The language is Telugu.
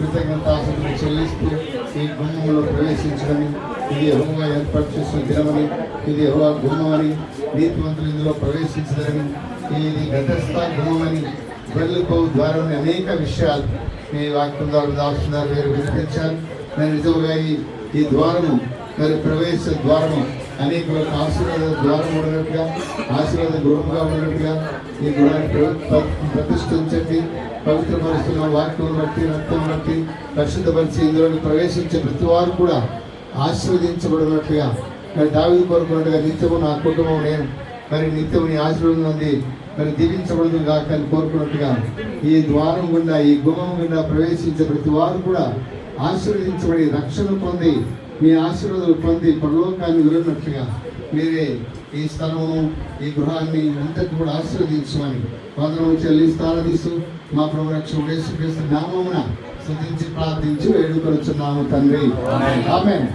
కృతజ్ఞతాస్తుతులు చెల్లిస్తూ ఈ గుమ్మంలో ప్రవేశించడని, ఇది యెహోవా ఏర్పాటు చేసిన దినమని, ఇది యెహోవా గుమ్మమని, నీతిమంతులు ఇందులో ప్రవేశించదని, ఇది గతస్థ గుమ్మమని, వెళ్ళిపో ద్వారం అనేక విషయాలు మీ వాక్యం ద్వారా దాస్తున్నారు. మీరు వినిపించారు. నేను నిజంగా ఈ ద్వారము మరి ప్రవేశ ద్వారము అనేకులకు ఆశీర్వాద ద్వారం ఉన్నట్టుగా, ఆశీర్వాద గృహంగా ఉన్నట్టుగా ఈ గృహాన్ని ప్రతిష్ఠించండి. పవిత్రపరుస్తున్న వాక్యం బట్టి, రక్తం బట్టి పరిశుద్ధపరిచి ఇందులోకి ప్రవేశించే ప్రతి వారు కూడా ఆశీర్వదించబడినట్టుగా, మరి దావీదు కోరుకున్నట్టుగా నిత్యము నా కుటుంబం నేను మరి నిత్యము నీ ఆశీర్వాదం ఉంది మరి దీవించబడదు కాక అని కోరుకున్నట్టుగా ఈ ద్వారం గుండా, ఈ గుమ్మం గుండా ప్రవేశించే ప్రతి వారు కూడా ఆశీర్వదించబడి రక్షణ పొంది మీ ఆశీర్వాదాలు పొంది పరలోకాన్ని వెళ్ళినట్లుగా మీరే ఈ స్థలమును, ఈ గృహాన్ని అంతటి కూడా ఆశీర్వదించమని వందనము చెల్లిస్తూ ఆరాధిస్తూ మా ప్రభు రక్షకుడు యేసుక్రీస్తు నామమున స్తుతించి ప్రార్థించి వేడుకొనుచున్నాము తండ్రి. ఆమేన్.